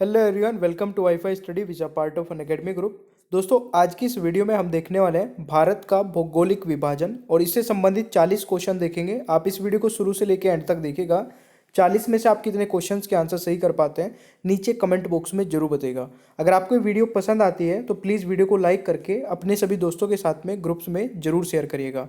Hello everyone, welcome to WiFi study which are part of Unacademy group. दोस्तों, आज की इस video में हम देखने वाले हैं भारत का भौगोलिक विभाजन और इससे संबंधित 40 क्वेश्चन देखेंगे। आप इस वीडियो को शुरू से लेकर एंड तक देखिएगा। 40 में से आप कितने क्वेश्चंस के आंसर सही कर पाते हैं नीचे कमेंट बॉक्स में जरूर बताइएगा। अगर आपको ये वीडियो पसंद आती है तो प्लीज़ वीडियो को लाइक करके अपने सभी दोस्तों के साथ में ग्रुप्स में जरूर शेयर करिएगा।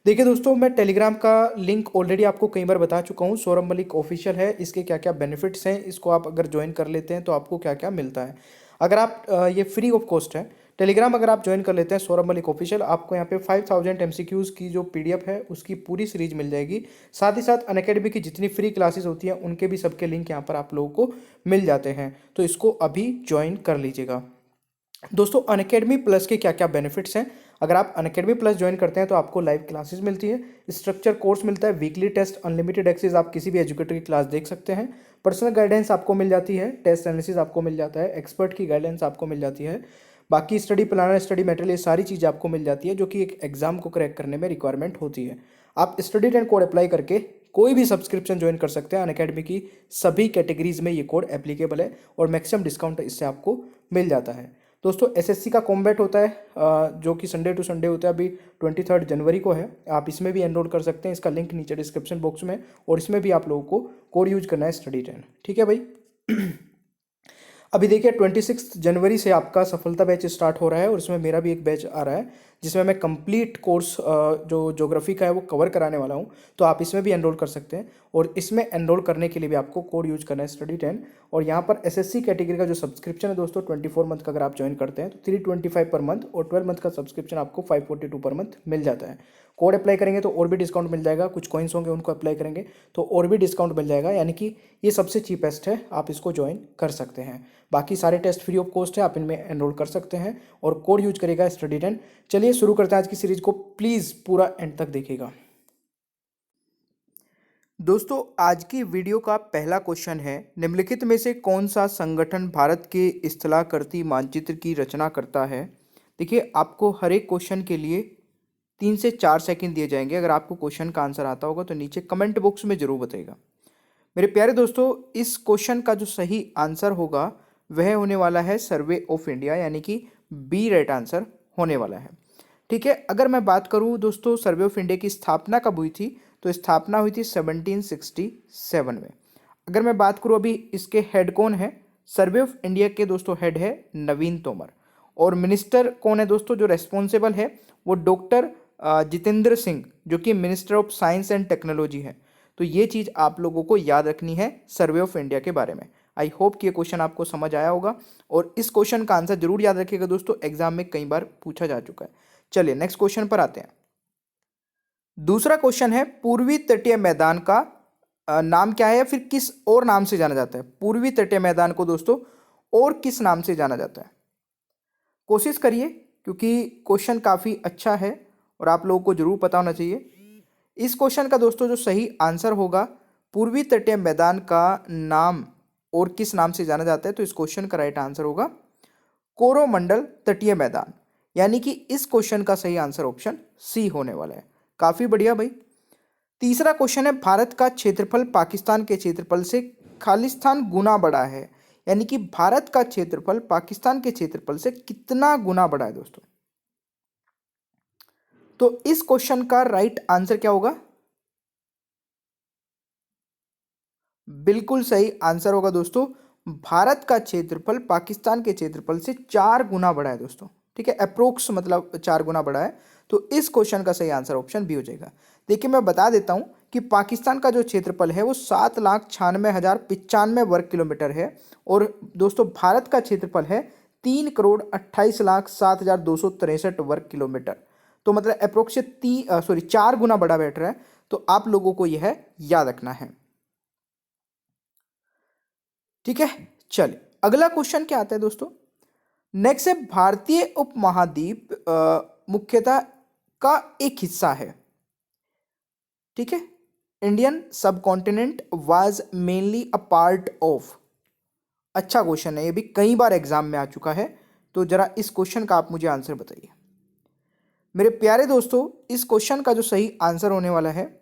देखिए दोस्तों, मैं टेलीग्राम का लिंक ऑलरेडी आपको कई बार बता चुका हूँ। सौरभ मलिक ऑफिशियल है। इसके क्या क्या बेनिफिट्स हैं, इसको आप अगर ज्वाइन कर लेते हैं तो आपको क्या क्या मिलता है। अगर आप ये फ्री ऑफ कॉस्ट है टेलीग्राम, अगर आप ज्वाइन कर लेते हैं सौरभ मलिक ऑफिशियल, आपको यहाँ पे 5000 एमसीक्यूज़ की जो पीडीएफ है उसकी पूरी सीरीज मिल जाएगी। साथ ही साथ अनअकैडमी की जितनी फ्री क्लासेस होती हैं उनके भी सबके लिंक यहाँ पर आप लोगों को मिल जाते हैं, तो इसको अभी ज्वाइन कर लीजिएगा। दोस्तों, अनअकैडमी प्लस के क्या क्या बेनिफिट्स हैं। अगर आप अनअकैडमी प्लस ज्वाइन करते हैं तो आपको लाइव क्लासेस मिलती है, स्ट्रक्चर कोर्स मिलता है, वीकली टेस्ट, अनलिमिटेड एक्सेस, आप किसी भी एजुकेटर की क्लास देख सकते हैं, पर्सनल गाइडेंस आपको मिल जाती है, टेस्ट एनालिसिस आपको मिल जाता है, एक्सपर्ट की गाइडेंस आपको मिल जाती है, बाकी स्टडी प्लानर, स्टडी मटेरियल, ये सारी चीज़ें आपको मिल जाती है जो कि एक एग्जाम को क्रैक करने में रिक्वायरमेंट होती है। आप स्टडी टेन कोड अप्लाई करके कोई भी सब्सक्रिप्शन ज्वाइन कर सकते हैं। अनअकैडमी की सभी कैटेगरीज में ये कोड एप्लीकेबल है और मैक्सिमम डिस्काउंट इससे आपको मिल जाता है। दोस्तों, एसएससी का कॉम्बैट होता है जो कि संडे टू संडे होता है, अभी 23 जनवरी को है। आप इसमें भी एनरोल कर सकते हैं, इसका लिंक नीचे डिस्क्रिप्शन बॉक्स में, और इसमें भी आप लोगों को कोड यूज करना है स्टडी 10। ठीक है भाई। अभी देखिए 26 जनवरी से आपका सफलता बैच स्टार्ट हो रहा है और इसमें मेरा भी एक बैच आ रहा है जिसमें मैं कंप्लीट कोर्स जो ज्योग्राफी का है वो कवर कराने वाला हूँ। तो आप इसमें भी एनरोल कर सकते हैं और इसमें एनरोल करने के लिए भी आपको कोड यूज करना है स्टडी 10। और यहाँ पर एसएससी कैटेगरी का जो सब्सक्रिप्शन है दोस्तों 24 मंथ का अगर आप ज्वाइन करते हैं तो 325 पर मंथ, और 12 मंथ का सब्सक्रिप्शन आपको 542 पर मंथ मिल जाता है। कोड अप्लाई करेंगे तो और भी डिस्काउंट मिल जाएगा, कुछ कॉइन्स होंगे उनको अप्लाई करेंगे तो और भी डिस्काउंट मिल जाएगा, यानी कि ये सबसे चीपेस्ट है, आप इसको ज्वाइन कर सकते हैं। बाकी सारे टेस्ट फ्री ऑफ कॉस्ट है, आप इनमें एनरोल कर सकते हैं और कोड यूज करेगा स्टडी 10। चलिए शुरू करते हैं आज की सीरीज को, प्लीज़ पूरा एंड तक देखिएगा। दोस्तों, आज की वीडियो का पहला क्वेश्चन है, निम्नलिखित में से कौन सा संगठन भारत के स्थलाकृति मानचित्र की रचना करता है। देखिए, आपको हर एक क्वेश्चन के लिए 3 से 4 सेकंड दिए जाएंगे। अगर आपको क्वेश्चन का आंसर आता होगा तो नीचे कमेंट बॉक्स में जरूर बताइएगा। मेरे प्यारे दोस्तों, इस क्वेश्चन का जो सही आंसर होगा वह होने वाला है सर्वे ऑफ इंडिया, यानी कि बी राइट आंसर होने वाला है। ठीक है। अगर मैं बात करूं दोस्तों सर्वे ऑफ इंडिया की स्थापना कब हुई थी, तो स्थापना हुई थी 1767 में। अगर मैं बात करूं अभी इसके हेड कौन है, सर्वे ऑफ इंडिया के दोस्तों हेड है नवीन तोमर, और मिनिस्टर कौन है दोस्तों जो रेस्पॉन्सिबल है, वो डॉक्टर जितेंद्र सिंह, जो कि minister of science and technology है। तो ये चीज़ आप लोगों को याद रखनी है सर्वे ऑफ इंडिया के बारे में। आई होप कि ये क्वेश्चन आपको समझ आया होगा और इस क्वेश्चन का आंसर जरूर याद रखिएगा दोस्तों, एग्जाम में कई बार पूछा जा चुका है। चलिए नेक्स्ट क्वेश्चन पर आते हैं। दूसरा क्वेश्चन है, पूर्वी तटीय मैदान का नाम क्या है या फिर किस और नाम से जाना जाता है। पूर्वी तटीय मैदान को दोस्तों और किस नाम से जाना जाता है। कोशिश करिए क्योंकि क्वेश्चन काफ़ी अच्छा है और आप लोगों को जरूर पता होना चाहिए। इस क्वेश्चन का दोस्तों जो सही आंसर होगा, पूर्वी तटीय मैदान का नाम और किस नाम से जाना जाता है, तो इस क्वेश्चन का राइट आंसर होगा कोरोमंडल तटीय मैदान, यानी कि इस क्वेश्चन का सही आंसर ऑप्शन सी होने वाला है। काफी बढ़िया भाई। तीसरा क्वेश्चन है, भारत का क्षेत्रफल पाकिस्तान के क्षेत्रफल से खालिस्तान गुना बड़ा है, यानी कि भारत का क्षेत्रफल पाकिस्तान के क्षेत्रफल से कितना गुना बड़ा है दोस्तों। तो इस क्वेश्चन का राइट आंसर क्या होगा, बिल्कुल सही आंसर होगा दोस्तों, भारत का क्षेत्रफल पाकिस्तान के क्षेत्रफल से 4 गुना बड़ा है दोस्तों। ठीक है, अप्रोक्स मतलब 4 गुना बड़ा है। तो इस क्वेश्चन का सही आंसर ऑप्शन बी हो जाएगा। देखिए मैं बता देता हूं कि पाकिस्तान का जो क्षेत्रफल है वो 7,96,095 वर्ग किलोमीटर है, और दोस्तों भारत का क्षेत्रफल है 3,28,07,263 वर्ग किलोमीटर। तो मतलब अप्रोक्स 4 गुना बड़ा बैठ रहा है। तो आप लोगों को यह याद रखना है। ठीक है, चलिए अगला क्वेश्चन क्या आता है दोस्तों। नेक्स्ट है, भारतीय उपमहाद्वीप मुख्यतः का एक हिस्सा है। ठीक है, इंडियन सब continent was mainly a part of. अच्छा क्वेश्चन है, ये भी कई बार एग्जाम में आ चुका है। तो जरा इस क्वेश्चन का आप मुझे आंसर बताइए। मेरे प्यारे दोस्तों, इस क्वेश्चन का जो सही आंसर होने वाला है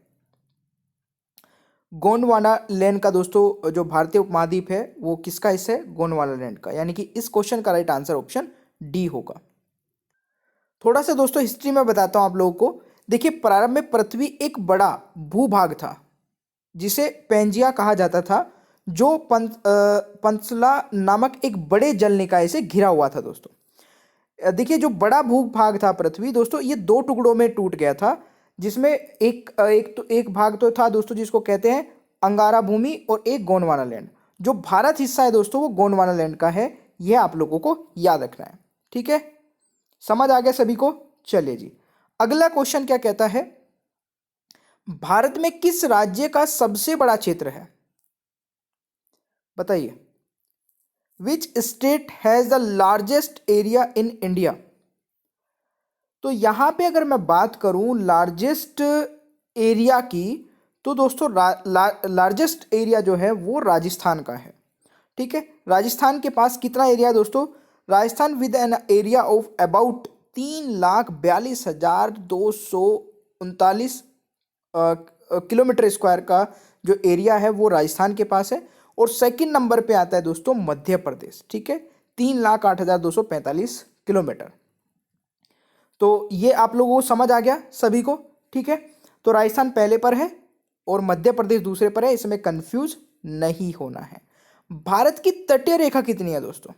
गोंडवाना लैंड का दोस्तों जो भारतीय उपमहाद्वीप है वो किसका हिस्सा है? गोंडवाना लैंड का। यानी कि इस क्वेश्चन का राइट आंसर ऑप्शन डी होगा। थोड़ा सा दोस्तों हिस्ट्री में बताता हूं आप लोगों को। देखिए, प्रारंभ में पृथ्वी एक बड़ा भूभाग था जिसे पेंजिया कहा जाता था, जो पंसला नामक एक बड़े जल निकाय से घिरा हुआ था दोस्तों। देखिए, जो बड़ा भूभाग था पृथ्वी दोस्तों, ये दो टुकड़ों में टूट गया था, जिसमें एक भाग तो था दोस्तों जिसको कहते हैं अंगारा भूमि, और एक गोंडवाना लैंड। जो भारत हिस्सा है दोस्तों वो गोंडवाना लैंड का है, यह आप लोगों को याद रखना है। ठीक है, समझ आ गया सभी को? चलिए जी, अगला क्वेश्चन क्या कहता है, भारत में किस राज्य का सबसे बड़ा क्षेत्र है? बताइए। Which state has the largest area in India? तो यहां पे अगर मैं बात करूं लार्जेस्ट एरिया की, तो दोस्तों लार्जेस्ट एरिया जो है वो राजस्थान का है। ठीक है, राजस्थान के पास कितना एरिया है दोस्तों? Rajasthan with an area of about 3,42,239 kilometre square का जो एरिया है वो राजस्थान के पास है। और सेकंड नंबर पे आता है दोस्तों मध्य प्रदेश। ठीक है, 3,08,245 किलोमीटर। तो ये आप लोगों को समझ आ गया सभी को? ठीक है, तो राजस्थान पहले पर है और मध्य प्रदेश दूसरे पर है, इसमें कंफ्यूज नहीं होना है। भारत की तटीय रेखा कितनी है दोस्तों?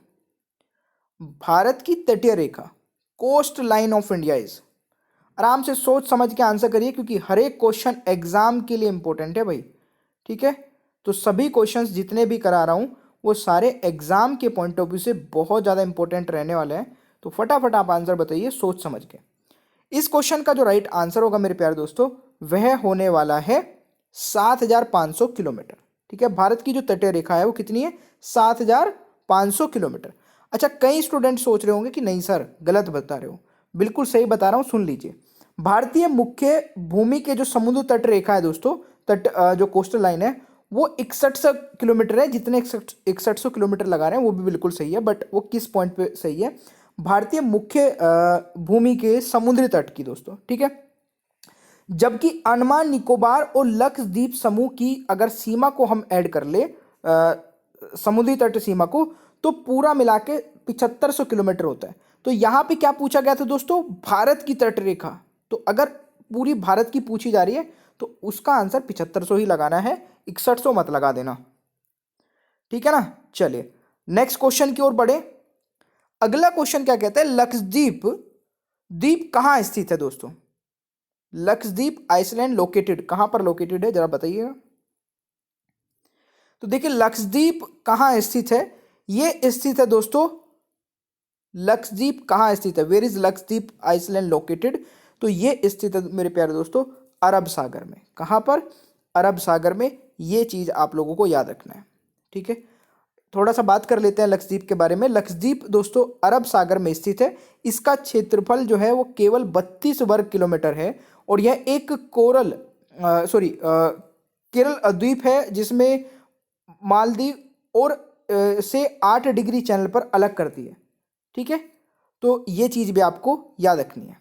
भारत की तटीय रेखा, coast line of India is, आराम से सोच समझ के आंसर करिए क्योंकि हर एक क्वेश्चन एग्जाम के लिए इंपॉर्टेंट है भाई। ठीक है, तो सभी क्वेश्चंस जितने भी करा रहा हूं वो सारे एग्जाम के पॉइंट ऑफ व्यू से बहुत ज़्यादा इंपॉर्टेंट रहने वाले हैं। तो फटाफट आप आंसर बताइए सोच समझ के। इस क्वेश्चन का जो राइट आंसर होगा मेरे प्यारे दोस्तों, वह होने वाला है 7,500 किलोमीटर। ठीक है, भारत की जो तटीय रेखा है वो कितनी है? 7,500 किलोमीटर। अच्छा, कई स्टूडेंट सोच रहे होंगे कि नहीं सर गलत बता रहे हो। बिल्कुल सही बता रहा हूँ, सुन लीजिए। भारतीय मुख्य भूमि के जो समुद्र तट रेखा है दोस्तों, जो कोस्टल लाइन है वो 6100 किलोमीटर है। जितने 6100 किलोमीटर लगा रहे हैं वो भी बिल्कुल सही है, बट वो किस पॉइंट पे सही है? भारतीय मुख्य भूमि के समुद्री तट की दोस्तों। ठीक है, जबकि अंडमान निकोबार और लक्षद्वीप समूह की अगर सीमा को हम ऐड कर ले, समुद्री तट सीमा को, तो पूरा मिला के 7500 किलोमीटर होता है। तो यहां पे क्या पूछा गया था दोस्तों? भारत की तट रेखा। तो अगर पूरी भारत की पूछी जा रही है तो उसका आंसर 7500 ही लगाना है, 6100 मत लगा देना। ठीक है ना? चलिए नेक्स्ट क्वेश्चन की ओर बढ़े। अगला क्वेश्चन क्या कहता है, लक्षद्वीप द्वीप कहां स्थित है दोस्तों? लक्षद्वीप आइसलैंड लोकेटेड कहां पर लोकेटेड है, जरा बताइएगा। तो देखिए लक्षद्वीप कहां स्थित है, ये स्थित है दोस्तों, लक्षद्वीप कहां स्थित है, where is Lakshadweep island located? तो ये स्थित है मेरे प्यारे दोस्तों अरब सागर में। कहां पर? अरब सागर में। ये चीज आप लोगों को याद रखना है। ठीक है, थोड़ा सा बात कर लेते हैं लक्षद्वीप के बारे में। लक्षद्वीप दोस्तों अरब सागर में स्थित है। इसका क्षेत्रफल जो है वो केवल 32 वर्ग किलोमीटर है और यह एक केरल द्वीप है जिसमें मालदीव और से 8 डिग्री चैनल पर अलग करती है। ठीक है, तो ये चीज भी आपको याद रखनी है।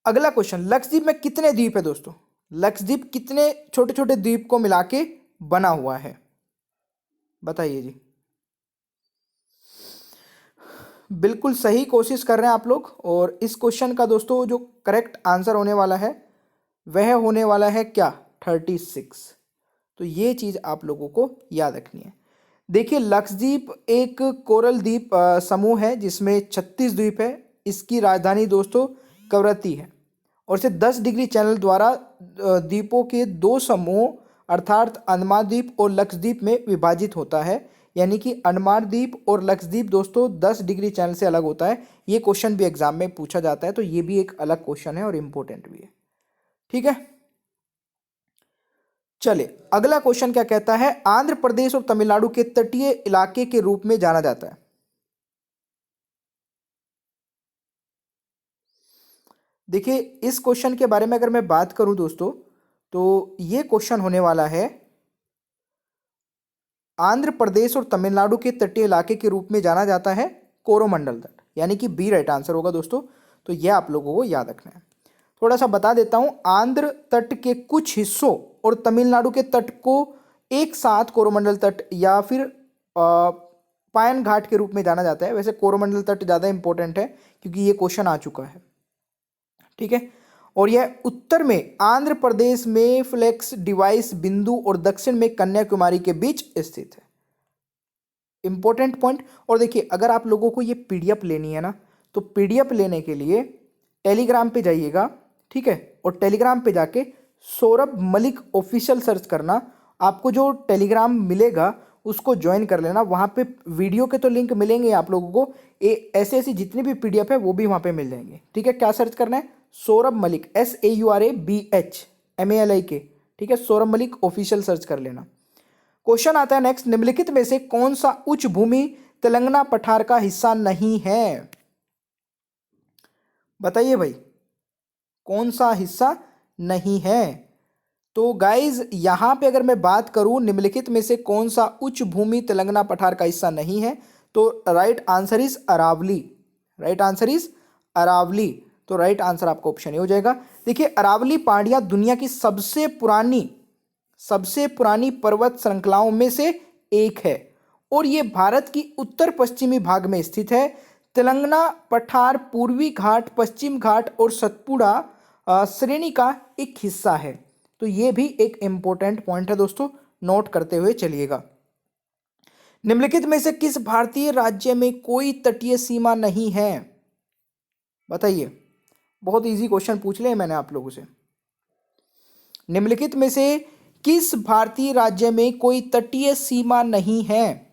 अगला क्वेश्चन, लक्षद्वीप में कितने द्वीप है दोस्तों? लक्षद्वीप कितने छोटे छोटे द्वीप को मिला के बना हुआ है, बताइए जी। बिल्कुल सही कोशिश कर रहे हैं आप लोग। और इस क्वेश्चन का दोस्तों जो करेक्ट आंसर होने वाला है वह होने वाला है क्या? 36। तो ये चीज आप लोगों को याद रखनी है। देखिए लक्षद्वीप एक कोरल द्वीप समूह है जिसमें 36 द्वीप है। इसकी राजधानी दोस्तों कवरत्ती है और इसे 10 डिग्री चैनल द्वारा द्वीपों के दो समूह अर्थात अंडमान द्वीप और लक्षद्वीप में विभाजित होता है। यानी कि अंडमान द्वीप और लक्षद्वीप दोस्तों 10 डिग्री चैनल से अलग होता है। ये क्वेश्चन भी एग्जाम में पूछा जाता है, तो ये भी एक अलग क्वेश्चन है और इम्पोर्टेंट भी है। ठीक है, चलिए अगला क्वेश्चन क्या कहता है, आंध्र प्रदेश और तमिलनाडु के तटीय इलाके के रूप में जाना जाता है। देखिए इस क्वेश्चन के बारे में अगर मैं बात करूं दोस्तों, तो ये क्वेश्चन होने वाला है आंध्र प्रदेश और तमिलनाडु के तटीय इलाके के रूप में जाना जाता है कोरोमंडल तट, यानी कि बी राइट आंसर होगा दोस्तों। तो यह आप लोगों को याद रखना है। थोड़ा सा बता देता हूँ। आंध्र तट के कुछ हिस्सों और तमिलनाडु के तट को एक साथ कोरोमंडल तट या फिर पायन घाट के रूप में जाना जाता है। वैसे कोरोमंडल तट ज़्यादा इंपॉर्टेंट है क्योंकि ये क्वेश्चन आ चुका है, ठीक है। और यह उत्तर में आंध्र प्रदेश में फ्लेक्स डिवाइस बिंदु और दक्षिण में कन्याकुमारी के बीच स्थित है। Important point. और देखिए, अगर आप लोगों को ये पीडीएफ लेनी है ना, तो पीडीएफ लेने के लिए टेलीग्राम पे जाइएगा, ठीक है। और टेलीग्राम पे जाके सौरभ मलिक ऑफिशियल सर्च करना, आपको जो टेलीग्राम मिलेगा उसको ज्वाइन कर लेना। वहाँ पे वीडियो के तो लिंक मिलेंगे आप लोगों को, ऐसी ऐसी जितनी भी पीडीएफ है वो भी वहाँ पे मिल जाएंगे, ठीक है। क्या सर्च करना है? सौरभ मलिक, SAURABH, ठीक है। सौरभ मलिक ऑफिशियल सर्च कर लेना। क्वेश्चन आता है नेक्स्ट, निम्नलिखित में से कौन सा उच्च भूमि तेलंगाना पठार का हिस्सा नहीं है? बताइए भाई, कौन सा हिस्सा नहीं है? तो गाइज यहां पे अगर मैं बात करूं निम्नलिखित में से कौन सा उच्च भूमि तेलंगाना पठार का हिस्सा नहीं है, तो right answer is Aravalli. Right answer is Aravalli. तो राइट आंसर आपका ऑप्शन ये हो जाएगा। देखिए, अरावली पहाड़ियां दुनिया की सबसे पुरानी पर्वत श्रृंखलाओं में से एक है और ये भारत की उत्तर पश्चिमी भाग में स्थित है। तेलंगाना पठार पूर्वी घाट, पश्चिम घाट और सतपुड़ा श्रेणी का एक हिस्सा है। तो ये भी एक इंपॉर्टेंट पॉइंट है दोस्तों, नोट करते हुए चलिएगा। निम्नलिखित में से किस भारतीय राज्य में कोई तटीय सीमा नहीं है? बताइए, बहुत इजी क्वेश्चन पूछ लिया मैंने आप लोगों से। निम्नलिखित में से किस भारतीय राज्य में कोई तटीय सीमा नहीं है?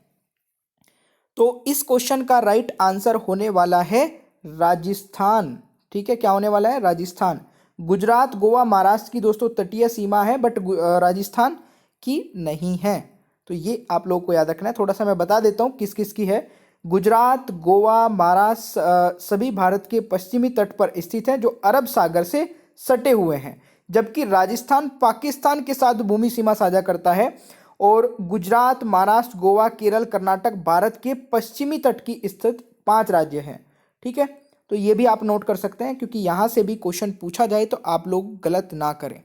तो इस क्वेश्चन का राइट आंसर होने वाला है राजस्थान, ठीक है। क्या होने वाला है? राजस्थान। गुजरात, गोवा, महाराष्ट्र की दोस्तों तटीय सीमा है, बट राजस्थान की नहीं है। तो ये आप लोगों को याद रखना है। थोड़ा सा मैं बता देता हूँ किस किस की है। गुजरात, गोवा, महाराष्ट्र सभी भारत के पश्चिमी तट पर स्थित हैं जो अरब सागर से सटे हुए हैं, जबकि राजस्थान पाकिस्तान के साथ भूमि सीमा साझा करता है। और गुजरात, महाराष्ट्र, गोवा, केरल, कर्नाटक भारत के पश्चिमी तट की स्थित 5 राज्य हैं, ठीक है। तो ये भी आप नोट कर सकते हैं क्योंकि यहां से भी क्वेश्चन पूछा जाए तो आप लोग गलत ना करें।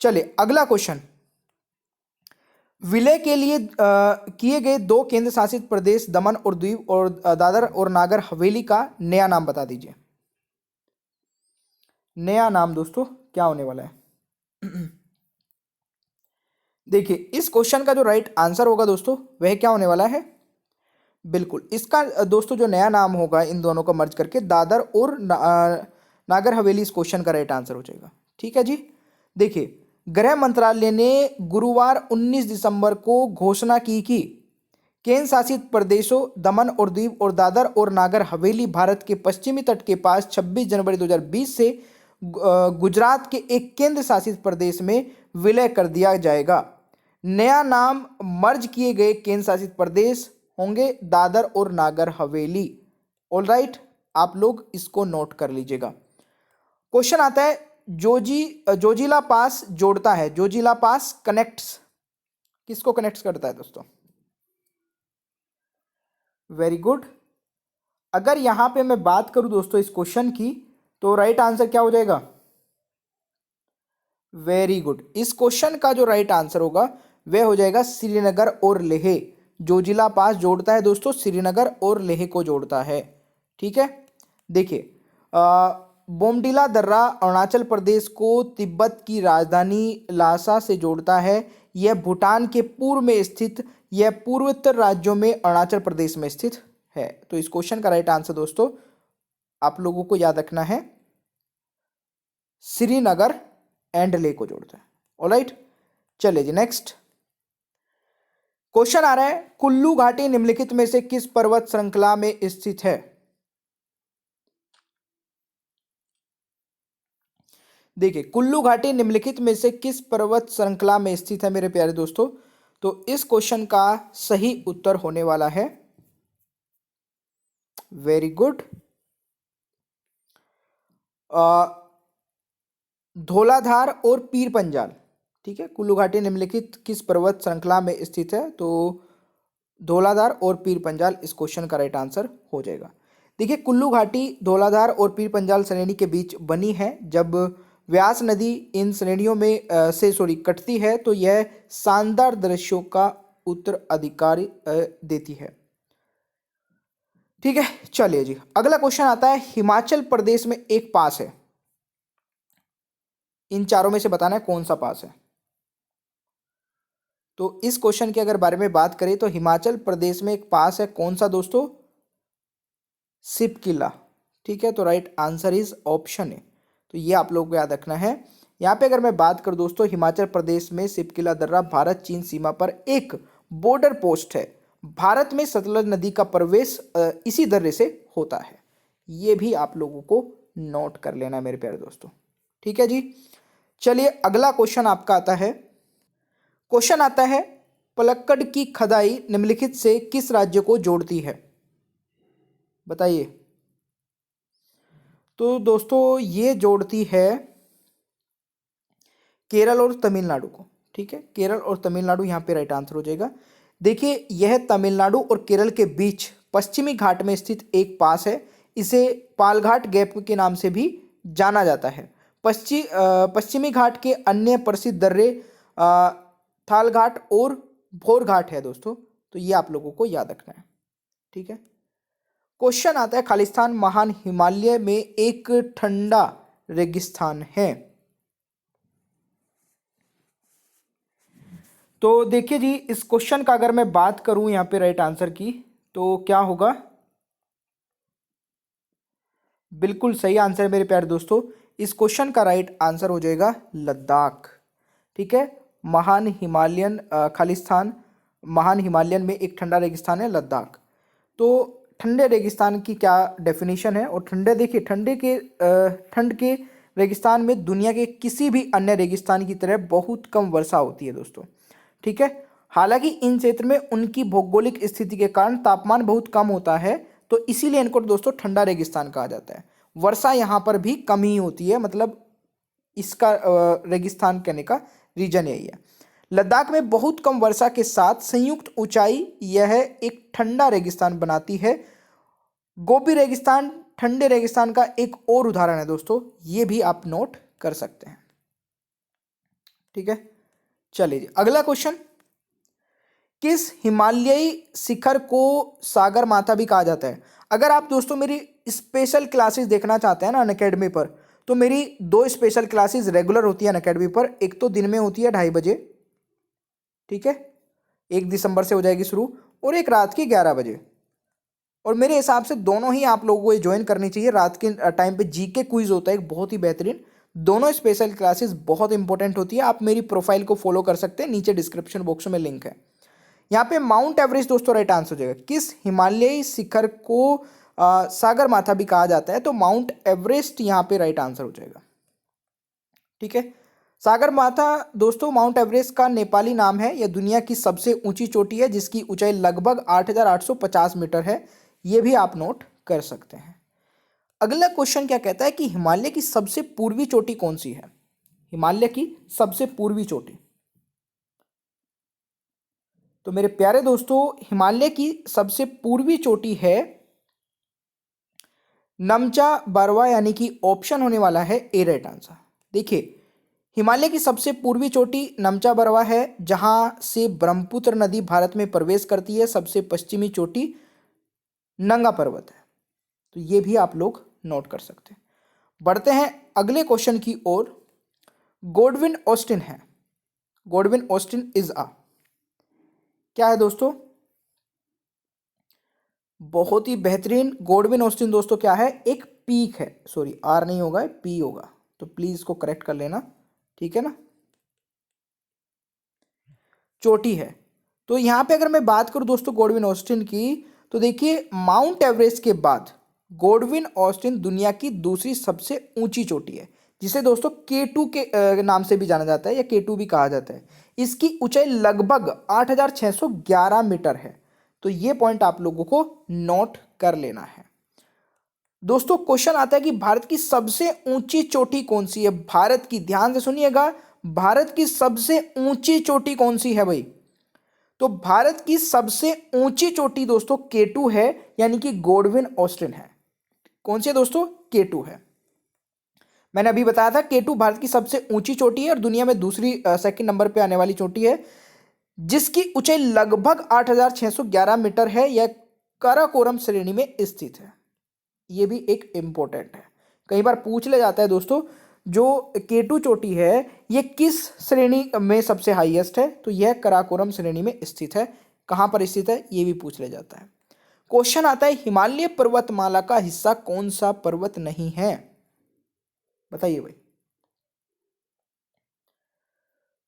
चलिए अगला क्वेश्चन, विलय के लिए किए गए 2 केंद्र शासित प्रदेश दमन और दीव और दादर और नागर हवेली का नया नाम बता दीजिए। नया नाम दोस्तों क्या होने वाला है? देखिए, इस क्वेश्चन का जो राइट आंसर होगा दोस्तों वह क्या होने वाला है? बिल्कुल, इसका दोस्तों जो नया नाम होगा इन दोनों को मर्ज करके दादर और नागर हवेली इस क्वेश्चन का राइट आंसर हो जाएगा, ठीक है जी। देखिए, गृह मंत्रालय ने गुरुवार 19 दिसंबर को घोषणा की कि केंद्र शासित प्रदेशों दमन और दीव और दादर और नागर हवेली भारत के पश्चिमी तट के पास 26 जनवरी 2020 से गुजरात के एक केंद्र शासित प्रदेश में विलय कर दिया जाएगा। नया नाम मर्ज किए गए केंद्र शासित प्रदेश होंगे दादर और नागर हवेली। ऑलराइट, आप लोग इसको नोट कर लीजिएगा। क्वेश्चन आता है, जोजिला पास जोड़ता है, जोजिला पास कनेक्ट्स, किसको कनेक्ट करता है दोस्तों? Very good. अगर यहां पे मैं बात करूं दोस्तों इस क्वेश्चन की, तो राइट आंसर क्या हो जाएगा? Very good. इस क्वेश्चन का जो राइट आंसर होगा वह हो जाएगा श्रीनगर और लेह। जोजिला पास जोड़ता है दोस्तों, श्रीनगर और लेह को जोड़ता है, ठीक है। देखिए, बोमडिला दर्रा अरुणाचल प्रदेश को तिब्बत की राजधानी लासा से जोड़ता है। यह भूटान के पूर्व में स्थित, यह पूर्वोत्तर राज्यों में अरुणाचल प्रदेश में स्थित है। तो इस क्वेश्चन का राइट आंसर दोस्तों आप लोगों को याद रखना है, श्रीनगर एंड लेह को जोड़ता है। ऑलराइट, चलिए जी नेक्स्ट क्वेश्चन आ रहा है, कुल्लू घाटी निम्नलिखित में से किस पर्वत श्रृंखला में स्थित है? देखिए, कुल्लू घाटी निम्नलिखित में से किस पर्वत श्रृंखला में स्थित है मेरे प्यारे दोस्तों? तो इस क्वेश्चन का सही उत्तर होने वाला है, वेरी गुड, धौलाधार और पीर पंजाल, ठीक है। कुल्लू घाटी निम्नलिखित किस पर्वत श्रृंखला में स्थित है? तो धौलाधार और पीर पंजाल इस क्वेश्चन का राइट आंसर हो जाएगा। देखिए कुल्लू घाटी धौलाधार और पीर पंजाल श्रेणी के बीच बनी है। जब व्यास नदी इन श्रेणियों में कटती है तो यह शानदार दृश्यों का उत्तराधिकारी देती है। ठीक है, चलिए जी अगला क्वेश्चन आता है, हिमाचल प्रदेश में एक पास है, इन चारों में से बताना है कौन सा पास है। तो इस क्वेश्चन के अगर बारे में बात करें तो हिमाचल प्रदेश में एक पास है, कौन सा दोस्तों? सिप किला। ठीक है, तो राइट आंसर इज ऑप्शन है। तो ये आप लोगों को याद रखना है। यहाँ पे अगर मैं बात करूँ दोस्तों, हिमाचल प्रदेश में सिप किला दर्रा भारत चीन सीमा पर एक बॉर्डर पोस्ट है। भारत में सतलज नदी का प्रवेश इसी दर्रे से होता है। ये भी आप लोगों को नोट कर लेना है मेरे प्यारे दोस्तों। ठीक है जी, चलिए अगला क्वेश्चन आपका आता है। क्वेश्चन आता है, पलक्कड़ की खदाई निम्नलिखित से किस राज्य को जोड़ती है? बताइए। तो दोस्तों ये जोड़ती है केरल और तमिलनाडु को। ठीक है, केरल और तमिलनाडु यहाँ पे राइट आंसर हो जाएगा। देखिए यह तमिलनाडु और केरल के बीच पश्चिमी घाट में स्थित एक पास है। इसे पालघाट गैप के नाम से भी जाना जाता है। पश्चिमी घाट के अन्य प्रसिद्ध दर्रे थाल घाट और भोर घाट है दोस्तों। तो ये आप लोगों को याद रखना है। ठीक है, क्वेश्चन आता है, खालिस्तान महान हिमालय में एक ठंडा रेगिस्तान है। तो देखिए जी इस क्वेश्चन का अगर मैं बात करूं यहाँ पे राइट आंसर की, तो क्या होगा? बिल्कुल सही आंसर है मेरे प्यारे दोस्तों। इस क्वेश्चन का राइट आंसर हो जाएगा लद्दाख। ठीक है, महान हिमालयन खालिस्तान महान हिमालयन में एक ठंडा रेगिस्तान है लद्दाख। तो ठंडे रेगिस्तान की क्या डेफिनेशन है? और देखिए ठंड के रेगिस्तान में दुनिया के किसी भी अन्य रेगिस्तान की तरह बहुत कम वर्षा होती है दोस्तों। ठीक है, हालांकि इन क्षेत्र में उनकी भौगोलिक स्थिति के कारण तापमान बहुत कम होता है, तो इसीलिए इनको दोस्तों ठंडा रेगिस्तान कहा जाता है। वर्षा यहाँ पर भी कम ही होती है, मतलब इसका रेगिस्तान कहने का रीजन यही है। लद्दाख में बहुत कम वर्षा के साथ संयुक्त ऊंचाई यह एक ठंडा रेगिस्तान बनाती है। गोबी रेगिस्तान ठंडे रेगिस्तान का एक और उदाहरण है दोस्तों, ये भी आप नोट कर सकते हैं। ठीक है, चलिए अगला क्वेश्चन, किस हिमालयी शिखर को सागर माथा भी कहा जाता है? अगर आप दोस्तों मेरी स्पेशल क्लासेस देखना चाहते हैं ना अनअकैडमी पर, तो मेरी 2 स्पेशल क्लासेस रेगुलर होती है अनअकैडमी पर। एक तो दिन में होती है 2:30 बजे, ठीक है, 1 दिसंबर से हो जाएगी शुरू, और एक रात की 11 बजे। और मेरे हिसाब से दोनों ही आप लोगों को ये ज्वाइन करनी चाहिए। रात के टाइम पे जीके क्विज होता है एक बहुत ही बेहतरीन। दोनों स्पेशल क्लासेस बहुत इंपॉर्टेंट होती है। आप मेरी प्रोफाइल को फॉलो कर सकते हैं, नीचे डिस्क्रिप्शन बॉक्स में लिंक है। यहाँ पे माउंट एवरेस्ट दोस्तों राइट आंसर हो जाएगा। किस हिमालयी शिखर को सागर माथा भी कहा जाता है? तो माउंट एवरेस्ट यहाँ पे राइट आंसर हो जाएगा। ठीक है, सागर माथा दोस्तों माउंट एवरेस्ट का नेपाली नाम है। यह दुनिया की सबसे ऊंची चोटी है जिसकी ऊंचाई लगभग 8,850 मीटर है। यह भी आप नोट कर सकते हैं। अगला क्वेश्चन क्या कहता है कि हिमालय की सबसे पूर्वी चोटी कौन सी है? हिमालय की सबसे पूर्वी चोटी, तो मेरे प्यारे दोस्तों हिमालय की सबसे पूर्वी चोटी है नमचा बारवा, यानी कि ऑप्शन होने वाला है ए राइट आंसर। देखिए हिमालय की सबसे पूर्वी चोटी नमचा बारवा है, जहां से ब्रह्मपुत्र नदी भारत में प्रवेश करती है। सबसे पश्चिमी चोटी नंगा पर्वत है। तो ये भी आप लोग नोट कर सकते हैं। बढ़ते हैं अगले क्वेश्चन की ओर। गॉडविन ऑस्टिन है, गॉडविन ऑस्टिन इज अ, क्या है दोस्तों? बहुत ही बेहतरीन। गॉडविन ऑस्टिन दोस्तों क्या है? एक पीक है, सॉरी आर नहीं होगा पी होगा, तो प्लीज इसको करेक्ट कर लेना, ठीक है ना, चोटी है। तो यहां पे अगर मैं बात करूं दोस्तों गॉडविन ऑस्टिन की, तो देखिए माउंट एवरेस्ट के बाद गॉडविन ऑस्टिन दुनिया की दूसरी सबसे ऊंची चोटी है, जिसे दोस्तों K2 के नाम से भी जाना जाता है या K2 भी कहा जाता है। इसकी ऊंचाई लगभग 8,611 मीटर है। तो ये पॉइंट आप लोगों को नोट कर लेना है। दोस्तों क्वेश्चन आता है कि भारत की सबसे ऊंची चोटी कौन सी है? भारत की, ध्यान से सुनिएगा, भारत की सबसे ऊंची चोटी कौन सी है भाई? तो भारत की सबसे ऊंची चोटी दोस्तों K2 है, यानी कि गॉडविन ऑस्टिन है। कौन सी है दोस्तों? K2 है। मैंने अभी बताया था K2 भारत की सबसे ऊंची चोटी है और दुनिया में दूसरी सेकंड नंबर पे आने वाली चोटी है, जिसकी ऊंचाई लगभग 8,611 मीटर है। यह काराकोरम श्रेणी में स्थित है। यह भी एक इंपॉर्टेंट है, कई बार पूछ ले जाता है दोस्तों, जो K2 चोटी है यह किस श्रेणी में सबसे हाईएस्ट है? तो यह काराकोरम श्रेणी में स्थित है। कहां पर स्थित है यह भी पूछ ले जाता है। क्वेश्चन आता है, हिमालय पर्वतमाला का हिस्सा कौन सा पर्वत नहीं है? बताइए भाई।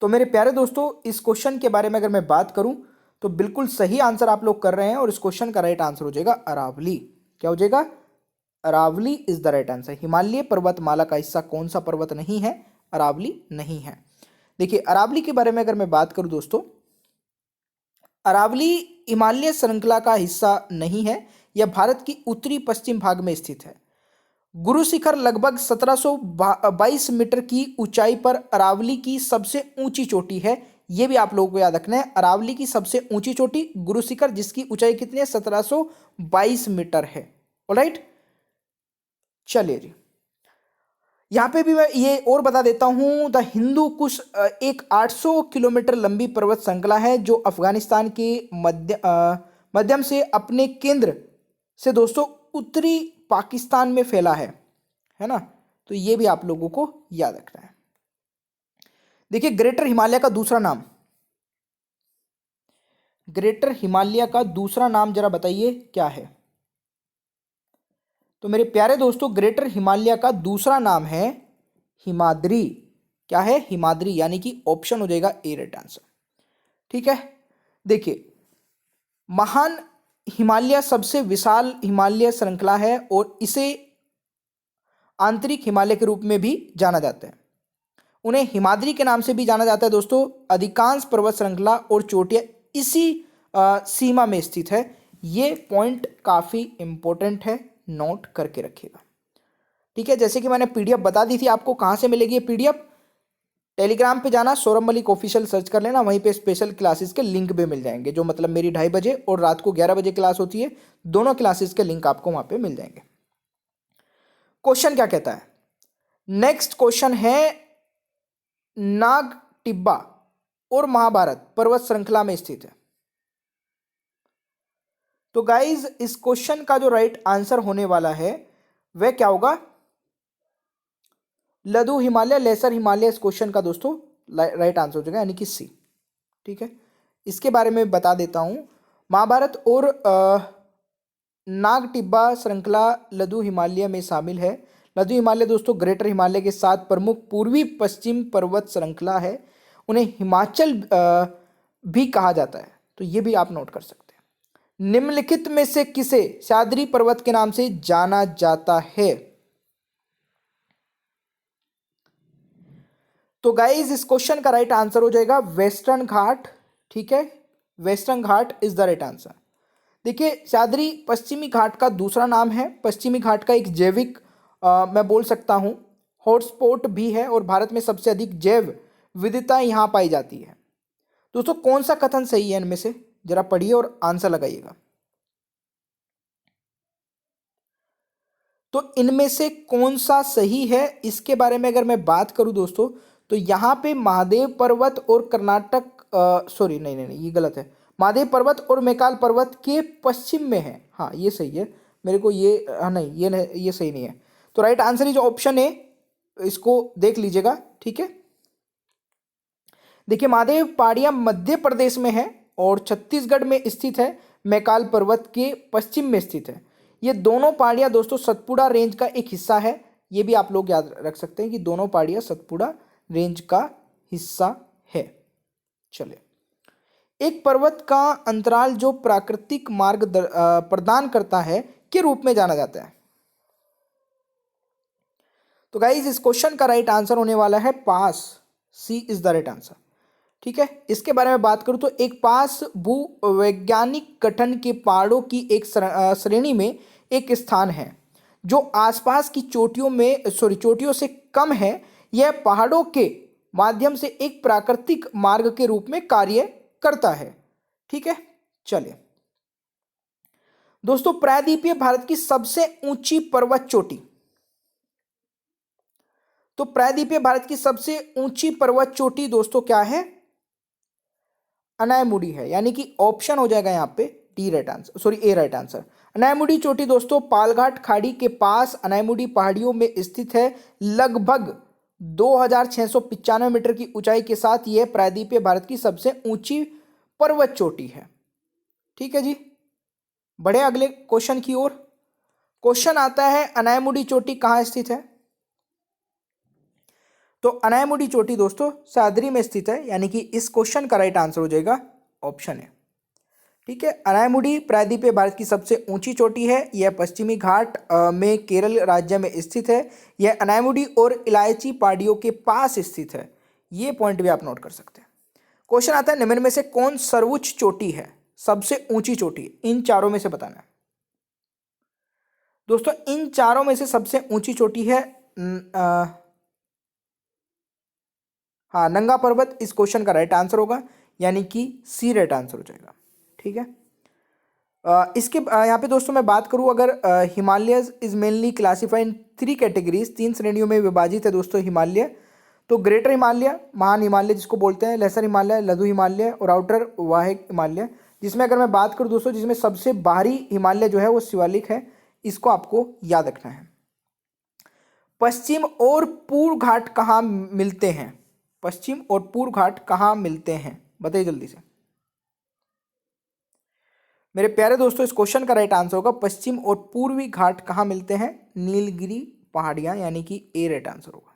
तो मेरे प्यारे दोस्तों, इस क्वेश्चन के बारे में अगर मैं बात करूं तो बिल्कुल सही आंसर आप लोग कर रहे हैं और इस क्वेश्चन का राइट आंसर हो जाएगा अरावली। क्या हो जाएगा? Aravalli is the right answer. Himalaya पर्वतमाला का हिस्सा कौन सा पर्वत नहीं है? अरावली नहीं है। देखिए, अरावली के बारे में अगर मैं बात करूं दोस्तों, अरावली हिमालय श्रृंखला का हिस्सा नहीं है। यह भारत की उत्तरी पश्चिम भाग में स्थित है। गुरु शिखर लगभग 1722 मीटर की ऊंचाई पर अरावली की सबसे ऊंची चोटी है। यह भी आप लोगों को याद रखना है, अरावली की सबसे ऊंची चोटी गुरु शिखर, जिसकी ऊंचाई कितनी है? 1722 मीटर है। ऑलराइट, चलिए जी, यहां पे भी मैं ये और बता देता हूं, द हिंदू कुश एक 800 किलोमीटर लंबी पर्वत श्रृंखला है जो अफगानिस्तान के मध्यम से अपने केंद्र से दोस्तों उत्तरी पाकिस्तान में फैला है ना? तो ये भी आप लोगों को याद रखना है। देखिए, ग्रेटर हिमालय का दूसरा नाम, ग्रेटर हिमालय का दूसरा नाम जरा बताइए क्या है? तो मेरे प्यारे दोस्तों, ग्रेटर हिमालय का दूसरा नाम है हिमाद्री। क्या है? हिमाद्री, यानी कि ऑप्शन हो जाएगा ए राइट आंसर। ठीक है, देखिए, महान हिमालय सबसे विशाल हिमालय श्रृंखला है और इसे आंतरिक हिमालय के रूप में भी जाना जाता है। उन्हें हिमाद्री के नाम से भी जाना जाता है दोस्तों। अधिकांश पर्वत श्रृंखला और चोटियां इसी सीमा में स्थित है। ये पॉइंट काफी इंपॉर्टेंट है, नोट करके रखिएगा। ठीक है, जैसे कि मैंने पीडीएफ बता दी थी आपको, कहां से मिलेगी ये पीडीएफ? टेलीग्राम पे जाना, सौरभ मलिक ऑफिशियल सर्च कर लेना, वहीं पे स्पेशल क्लासेस के लिंक भी मिल जाएंगे, जो मतलब मेरी 2:30 बजे और रात को 11 बजे क्लास होती है, दोनों क्लासेस के लिंक आपको वहां पे मिल जाएंगे। क्वेश्चन क्या कहता है? नेक्स्ट क्वेश्चन है, नाग टिब्बा और महाभारत पर्वत श्रृंखला में स्थित है। तो गाइज, इस क्वेश्चन का जो राइट आंसर होने वाला है वह क्या होगा? लघु हिमालय, लेसर हिमालय इस क्वेश्चन का दोस्तों राइट आंसर हो जाएगा, यानी कि सी। ठीक है, इसके बारे में बता देता हूं। महाभारत और नाग टिब्बा श्रृंखला लघु हिमालय में शामिल है। लघु हिमालय दोस्तों ग्रेटर हिमालय के 7 प्रमुख पूर्वी पश्चिम पर्वत श्रृंखला है। उन्हें हिमाचल भी कहा जाता है, तो ये भी आप नोट कर सकते हैं। निम्नलिखित में से किसे सह्याद्री पर्वत के नाम से जाना जाता है? तो गाइज, इस क्वेश्चन का राइट आंसर हो जाएगा वेस्टर्न घाट। ठीक है, western Ghat is the right answer. देखिए, सह्याद्री पश्चिमी घाट का दूसरा नाम है। पश्चिमी घाट का एक जैविक मैं बोल सकता हूं हॉटस्पॉट भी है और भारत में सबसे अधिक जैव विविधता यहां पाई जाती है। दोस्तों, कौन सा कथन सही है इनमें से? जरा पढ़िए और आंसर लगाइएगा। तो इनमें से कौन सा सही है, इसके बारे में अगर मैं बात करूं दोस्तों, तो यहां पे महादेव पर्वत और कर्नाटक सॉरी नहीं नहीं नहीं, ये गलत है। महादेव पर्वत और मैकाल पर्वत के पश्चिम में है। हाँ, ये सही है। मेरे को ये नहीं, ये सही नहीं है। तो right answer is option A, इसको देख लीजिएगा। ठीक है, देखिए, महादेव पहाड़ियां मध्य प्रदेश में है और छत्तीसगढ़ में स्थित है। मैकाल पर्वत के पश्चिम में स्थित है। ये दोनों पहाड़ियां दोस्तों सतपुड़ा रेंज का एक हिस्सा है। ये भी आप लोग याद रख सकते हैं कि दोनों पहाड़ियां सतपुड़ा रेंज का हिस्सा है। चलिए, एक पर्वत का अंतराल जो प्राकृतिक मार्ग प्रदान करता है के रूप में जाना जाता है। तो गाइज, इस क्वेश्चन का राइट आंसर होने वाला है पास। सी इज द राइट आंसर। ठीक है, इसके बारे में बात करूं तो एक पास भू वैज्ञानिक गठन के पहाड़ों की एक श्रेणी में एक स्थान है जो आसपास की चोटियों से कम है। यह पहाड़ों के माध्यम से एक प्राकृतिक मार्ग के रूप में कार्य करता है। ठीक है, चलिए, दोस्तों प्रायद्वीपीय भारत की सबसे ऊंची पर्वत चोटी, तो प्रायद्वीपीय भारत की सबसे ऊंची पर्वत चोटी दोस्तों क्या है? अनायमुडी है, यानी कि ऑप्शन हो जाएगा यहां पे डी राइट आंसर, सॉरी ए राइट आंसर। अनायमुडी चोटी दोस्तों पालघाट खाड़ी के पास अनायमुडी पहाड़ियों में स्थित है। लगभग 2695 मीटर की ऊंचाई के साथ यह प्रायद्वीपीय भारत की सबसे ऊंची पर्वत चोटी है। ठीक है जी, बढ़े अगले क्वेश्चन की ओर। क्वेश्चन आता है अनायमुडी चोटी कहां स्थित है? तो अनायमुडी चोटी दोस्तों सह्याद्री में स्थित है, यानी कि इस क्वेश्चन का राइट आंसर हो जाएगा ऑप्शन है। ठीक है, अनायमुडी प्रायद्वीपीय भारत की सबसे ऊंची चोटी है। यह पश्चिमी घाट में केरल राज्य में स्थित है। यह अनायमुडी और इलायची पहाड़ियों के पास स्थित है। ये पॉइंट भी आप नोट कर सकते हैं। क्वेश्चन आता है निम्न में से कौन सर्वोच्च चोटी है, सबसे ऊंची चोटी? इन चारों में से बताना है दोस्तों। इन चारों में से सबसे ऊंची चोटी है हाँ नंगा पर्वत, इस क्वेश्चन का राइट आंसर होगा, यानी कि सी राइट आंसर हो जाएगा। ठीक है, इसके यहाँ पे दोस्तों मैं बात करूँ अगर Himalayas is mainly classified in 3 categories, 3 श्रेणियों में विभाजित है दोस्तों हिमालय। तो ग्रेटर हिमालय, महान हिमालय जिसको बोलते हैं, लेसर हिमालय, लघु हिमालय और आउटर वाहिक हिमालय। जिसमें अगर मैं बात करूँ दोस्तों, जिसमें सबसे बाहरी हिमालय जो है वो शिवालिक है, इसको आपको याद रखना है। पश्चिम और पूर्व घाट कहाँ मिलते हैं? पश्चिम और पूर्व घाट कहाँ मिलते हैं, बताइए जल्दी से मेरे प्यारे दोस्तों। इस क्वेश्चन का राइट आंसर होगा पश्चिम और पूर्वी घाट कहाँ मिलते हैं? नीलगिरी पहाड़ियां, यानी कि ए राइट आंसर होगा।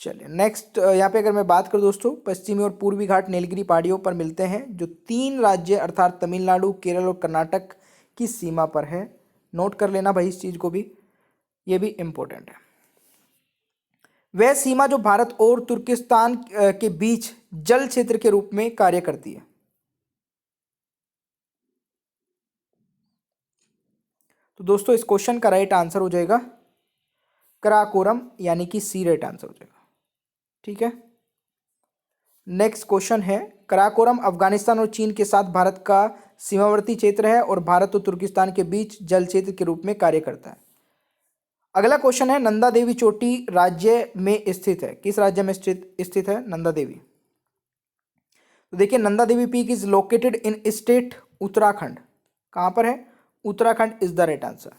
चलिए नेक्स्ट, यहाँ पे अगर मैं बात करूँ दोस्तों, पश्चिमी और पूर्वी घाट नीलगिरी पहाड़ियों पर मिलते हैं, जो 3 राज्य अर्थात तमिलनाडु, केरल और कर्नाटक की सीमा पर है। नोट कर लेना भाई इस चीज को भी, ये भी इंपॉर्टेंट है। वह सीमा जो भारत और तुर्किस्तान के बीच जल क्षेत्र के रूप में कार्य करती है। तो दोस्तों इस क्वेश्चन का राइट आंसर हो जाएगा कराकोरम, यानी कि सी राइट आंसर हो जाएगा। ठीक है, नेक्स्ट क्वेश्चन है कराकोरम अफगानिस्तान और चीन के साथ भारत का सीमावर्ती क्षेत्र है और भारत और तुर्किस्तान के बीच जल क्षेत्र के रूप में कार्य करता है। अगला क्वेश्चन है नंदा देवी चोटी राज्य में स्थित है, किस राज्य में स्थित है नंदा देवी? तो देखिए Nanda Devi peak is located in state Uttarakhand. कहां पर है? Uttarakhand is the right answer.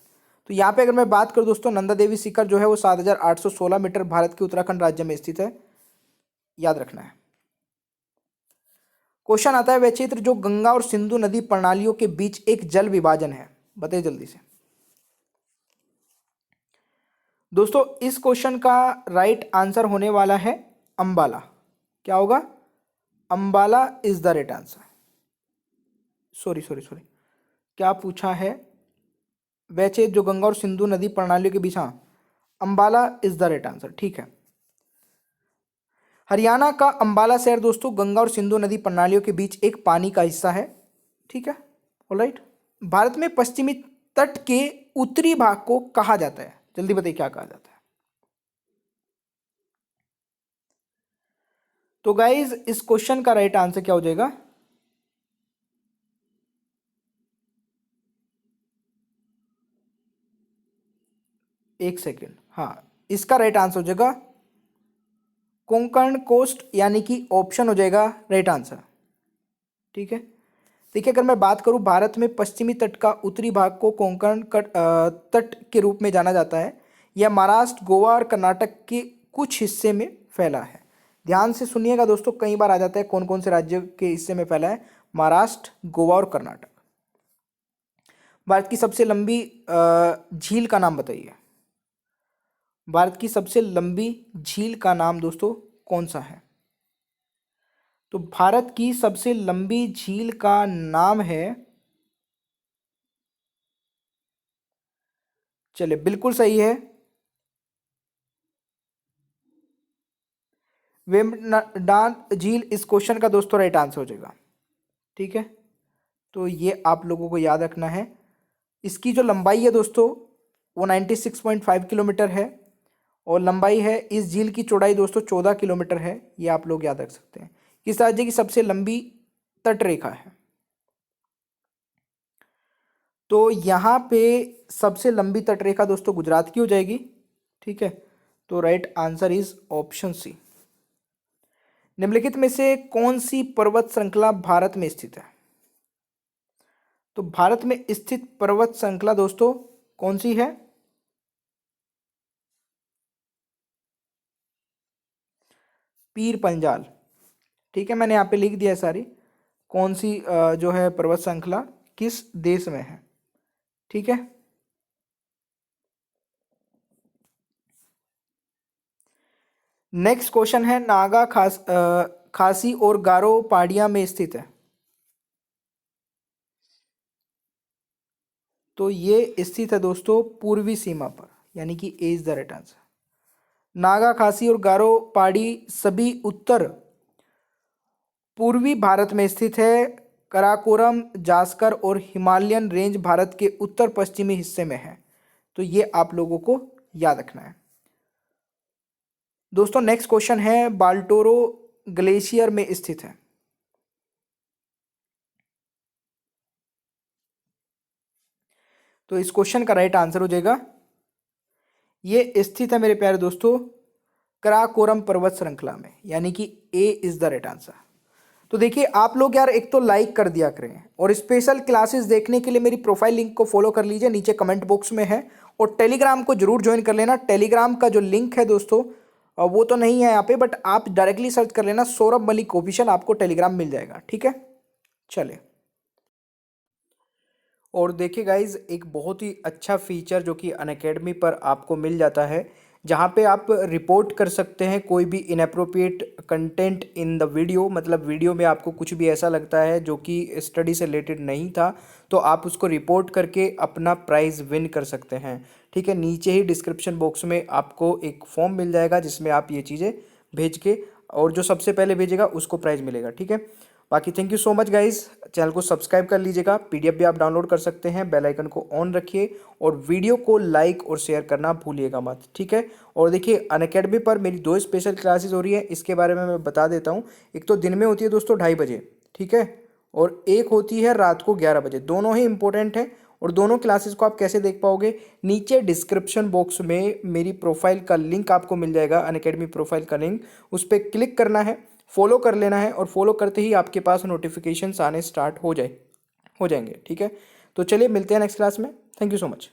तो यहाँ पे अगर मैं बात करूँ दोस्तों, नंदा देवी शिखर जो है वो 7816 मीटर भारत के उत्तराखंड राज्य में स्थित है, याद रखना है। क्वेश्चन आता है वह क्षेत्र जो गंगा और सिंधु नदी प्रणालियों के बीच एक जल विभाजन है, बताइए जल्दी से दोस्तों। इस क्वेश्चन का राइट आंसर होने वाला है अंबाला। क्या होगा? Ambala is the right answer. Sorry, क्या पूछा है? वह क्षेत्र जो गंगा और सिंधु नदी प्रणालियों के बीच, हाँ Ambala is the right answer. ठीक है, हरियाणा का अंबाला शहर दोस्तों गंगा और सिंधु नदी प्रणालियों के बीच एक पानी का हिस्सा है। ठीक है, ऑलराइट। भारत में पश्चिमी तट के उत्तरी भाग को कहा जाता है, जल्दी बताइए क्या कहा जाता है? तो गाइज इस क्वेश्चन का राइट आंसर क्या हो जाएगा? एक सेकेंड, हाँ इसका राइट आंसर हो जाएगा कोंकण कोस्ट, यानी कि ऑप्शन हो जाएगा राइट आंसर। ठीक है, देखिए अगर मैं बात करूं भारत में पश्चिमी तट का उत्तरी भाग को कोंकण तट के रूप में जाना जाता है। यह महाराष्ट्र, गोवा और कर्नाटक के कुछ हिस्से में फैला है। ध्यान से सुनिएगा दोस्तों, कई बार आ जाता है कौन कौन से राज्य के हिस्से में फैला है? महाराष्ट्र, गोवा और कर्नाटक। भारत की सबसे लंबी झील का नाम बताइए। भारत की सबसे लंबी झील का नाम दोस्तों कौन सा है? तो भारत की सबसे लंबी झील का नाम है, चलिए बिल्कुल सही है, वेम्बनाड झील इस क्वेश्चन का दोस्तों राइट आंसर हो जाएगा। ठीक है, तो ये आप लोगों को याद रखना है। इसकी जो लंबाई है दोस्तों वो 96.5 किलोमीटर है और लंबाई है, इस झील की चौड़ाई दोस्तों 14 किलोमीटर है। ये आप लोग याद रख सकते हैं। किस राज्य की सबसे लंबी तट रेखा है? तो यहाँ पे सबसे लंबी तटरेखा दोस्तों गुजरात की हो जाएगी। ठीक है, तो right answer is option C. निम्नलिखित में से कौन सी पर्वत श्रृंखला भारत में स्थित है? तो भारत में स्थित पर्वत श्रृंखला दोस्तों कौन सी है? पीर पंजाल। ठीक है, मैंने यहाँ पे लिख दिया है सारी कौन सी जो है पर्वत श्रृंखला किस देश में है। ठीक है, नेक्स्ट क्वेश्चन है नागा खासी और गारो पहाड़ियां में स्थित है। तो ये स्थित है दोस्तों पूर्वी सीमा पर, यानी कि A is the right answer. Naga Khasi और गारो पहाड़ी सभी उत्तर पूर्वी भारत में स्थित है। कराकोरम, जास्कर और हिमालयन रेंज भारत के उत्तर पश्चिमी हिस्से में है। तो ये आप लोगों को याद रखना है दोस्तों। नेक्स्ट क्वेश्चन है बाल्टोरो ग्लेशियर में स्थित है। तो इस क्वेश्चन का राइट आंसर हो जाएगा, ये स्थित है मेरे प्यारे दोस्तों कराकोरम पर्वत श्रृंखला में, यानी कि A is the right answer. तो देखिए आप लोग यार एक तो लाइक कर दिया करें और स्पेशल क्लासेस देखने के लिए मेरी प्रोफाइल लिंक को फॉलो कर लीजिए, नीचे कमेंट बॉक्स में है। और टेलीग्राम को जरूर ज्वाइन कर लेना। टेलीग्राम का जो लिंक है दोस्तों वो तो नहीं है यहाँ पे, बट आप डायरेक्टली सर्च कर लेना सौरभ मलिक ऑफिशियल, आपको टेलीग्राम मिल जाएगा। ठीक है, चले। और देखिए गाइज एक बहुत ही अच्छा फीचर जो कि अनअकैडमी पर आपको मिल जाता है, जहाँ पे आप रिपोर्ट कर सकते हैं कोई भी inappropriate content in the video. मतलब वीडियो में आपको कुछ भी ऐसा लगता है जो कि स्टडी से रिलेटेड नहीं था, तो आप उसको रिपोर्ट करके अपना प्राइज़ विन कर सकते हैं। ठीक है, नीचे ही डिस्क्रिप्शन बॉक्स में आपको एक फॉर्म मिल जाएगा जिसमें आप ये चीज़ें भेज के, और जो सबसे पहले भेजेगा उसको प्राइज़ मिलेगा। ठीक है, बाकी thank you so much guys. Channel को सब्सक्राइब कर लीजिएगा, पीडीएफ भी आप डाउनलोड कर सकते हैं। बेल आइकन को ऑन रखिए और वीडियो को लाइक और शेयर करना भूलिएगा मत। ठीक है, और देखिए अनअकैडमी पर मेरी 2 स्पेशल क्लासेस हो रही है, इसके बारे में मैं बता देता हूँ। एक तो दिन में होती है दोस्तों 2:30 बजे, ठीक है, और एक होती है रात को 11 बजे। दोनों ही इंपॉर्टेंट है, और दोनों क्लासेस को आप कैसे देख पाओगे, नीचे डिस्क्रिप्शन बॉक्स में मेरी प्रोफाइल का लिंक आपको मिल जाएगा, अनअकैडमी प्रोफाइल का लिंक, उस पर क्लिक करना है, फॉलो कर लेना है, और फॉलो करते ही आपके पास नोटिफिकेशंस आने स्टार्ट हो जाएंगे। ठीक है, तो चलिए मिलते हैं नेक्स्ट क्लास में। Thank you so much.